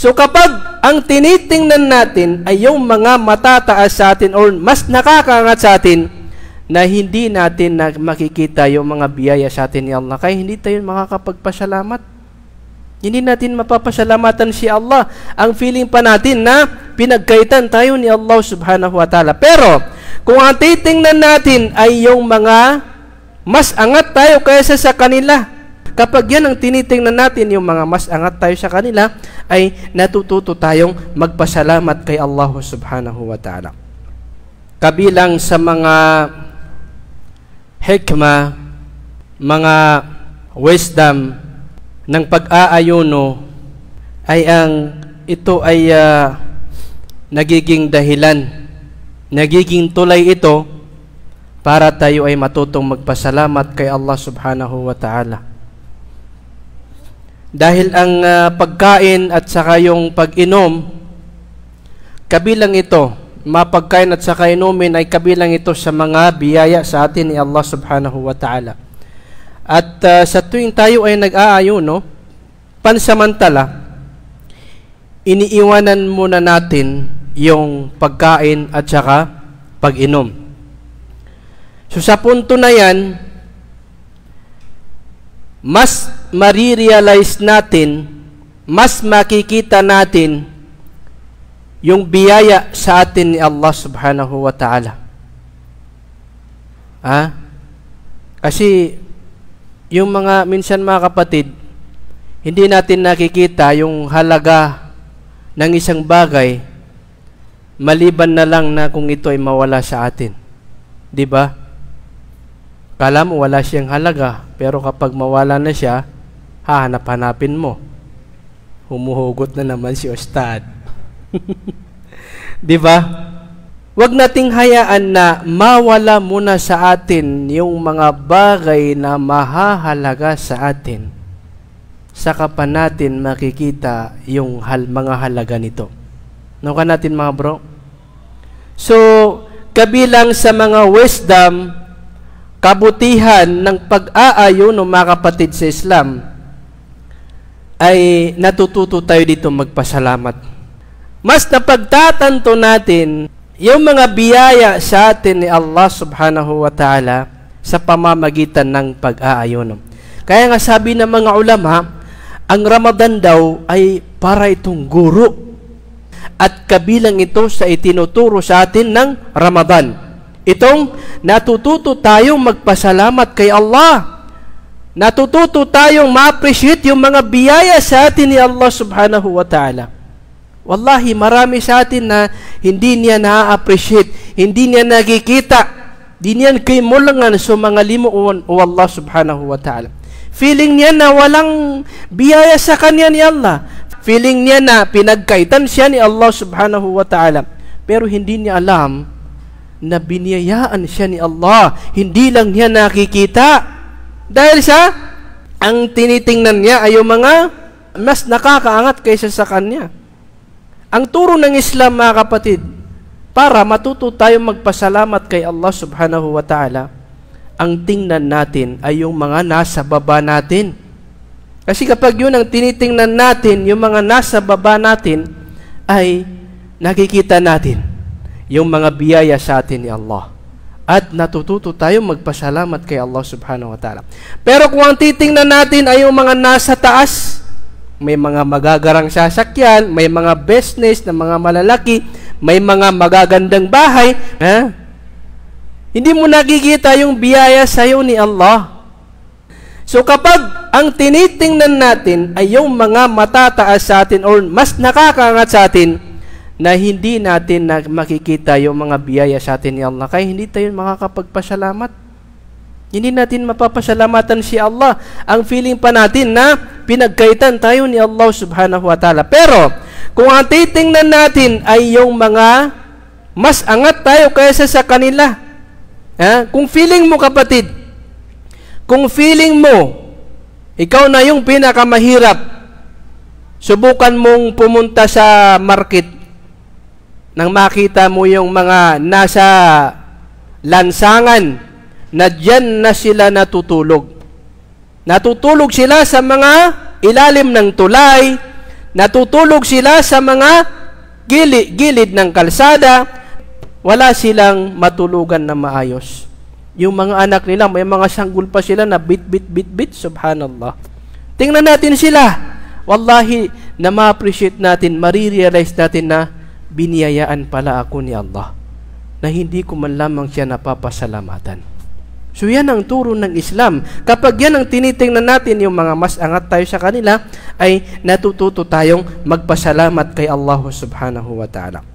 So kapag ang tinitingnan natin ay yung mga matataas sa atin or mas nakakaangat sa atin, na hindi natin na makikita yung mga biyaya sa atin ni Allah, kaya hindi tayo makakapagpasalamat. Hindi natin mapapasalamatan si Allah. Ang feeling pa natin na pinagkaitan tayo ni Allah subhanahu wa ta'ala. Pero, kung ang titingnan natin ay yung mga mas angat tayo kaysa sa kanila, kapag yan ang tinitingnan natin, yung mga mas angat tayo sa kanila, ay natututo tayong magpasalamat kay Allah subhanahu wa ta'ala. Kabilang sa mga hikmah, mga wisdom ng pag-aayuno ay ito ay nagiging dahilan, nagiging tulay ito para tayo ay matutong magpasalamat kay Allah subhanahu wa ta'ala. Dahil ang pagkain at saka yung pag-inom, kabilang ito, mapagkain at saka inumin ay kabilang ito sa mga biyaya sa atin ni Allah subhanahu wa ta'ala. At sa tuwing tayo ay nag-aayuno, pansamantala, iniiwanan muna natin yung pagkain at saka pag-inom. So sa punto na yan, mas marirealize natin, mas makikita natin yung biyaya sa atin ni Allah subhanahu wa ta'ala. Kasi yung mga minsan mga kapatid, hindi natin nakikita yung halaga ng isang bagay maliban na lang na kung ito ay mawala sa atin. 'Di ba? Kala mo wala siyang halaga, pero kapag mawala na siya, hahanap-hanapin mo. Humuhugot na naman si Ustad. 'Di ba? Huwag nating hayaan na mawala muna sa atin yung mga bagay na mahahalaga sa atin. Saka pa natin makikita yung mga halaga nito. Ano ka natin mga bro? So, kabilang sa mga wisdom, kabutihan ng pag-aayon ng mga kapatid sa Islam, ay natututo tayo dito magpasalamat. Mas napagtatanto natin yung mga biyaya sa atin ni Allah subhanahu wa ta'ala sa pamamagitan ng pag-aayon. Kaya nga sabi ng mga ulama, ang Ramadan daw ay para itong guro at kabilang ito sa itinuturo sa atin ng Ramadan. Itong natututo tayong magpasalamat kay Allah. Natututo tayong ma-appreciate yung mga biyaya sa atin ni Allah subhanahu wa ta'ala. Wallahi, marami sa atin na hindi niya na-appreciate, hindi niya nakikita, di niya kaimulangan sa mga limuon o Allah subhanahu wa ta'ala. Feeling niya na walang biyaya sa kanya ni Allah. Feeling niya na pinagkaitan siya ni Allah subhanahu wa ta'ala. Pero hindi niya alam na biniyayaan siya ni Allah. Hindi lang niya nakikita. Dahil sa ang tinitingnan niya ay yung mga mas nakakaangat kaysa sa kanya. Ang turo ng Islam, mga kapatid, para matuto tayong magpasalamat kay Allah subhanahu wa ta'ala, ang tingnan natin ay yung mga nasa baba natin. Kasi kapag yun ang tinitingnan natin, yung mga nasa baba natin, ay nakikita natin yung mga biyaya sa atin ni Allah. At natututo tayong magpasalamat kay Allah subhanahu wa ta'ala. Pero kung ang titingnan natin ay yung mga nasa taas, may mga magagarang sasakyan, may mga business na mga malalaki, may mga magagandang bahay, hindi mo nakikita yung biyaya sa iyo ni Allah. So kapag ang tinitingnan natin ay yung mga matataas sa atin or mas nakakaangat sa atin, na hindi natin na makikita yung mga biyaya sa atin ni Allah, kaya hindi tayo makakapagpasalamat. Hindi natin mapapasalamatan si Allah. Ang feeling pa natin na pinagkaitan tayo ni Allah subhanahu wa ta'ala. Pero, kung ang titingnan natin ay yung mga mas angat tayo kaysa sa kanila. Kung feeling mo, kapatid, kung feeling mo, ikaw na yung pinakamahirap, subukan mong pumunta sa market nang makita mo yung mga nasa lansangan na dyan na sila natutulog. Natutulog sila sa mga ilalim ng tulay, natutulog sila sa mga gilid ng kalsada, wala silang matulugan na maayos. Yung mga anak nila, may mga sanggol pa sila na bit, subhanallah. Tingnan natin sila. Wallahi, na ma-appreciate natin, marirealize natin na biniyayaan pala ako ni Allah, na hindi ko man lamang siya napapasalamatan. So yan ang turo ng Islam. Kapag yan ang tinitingnan natin, yung mga mas angat tayo sa kanila, ay natututo tayong magpasalamat kay Allah subhanahu wa ta'ala.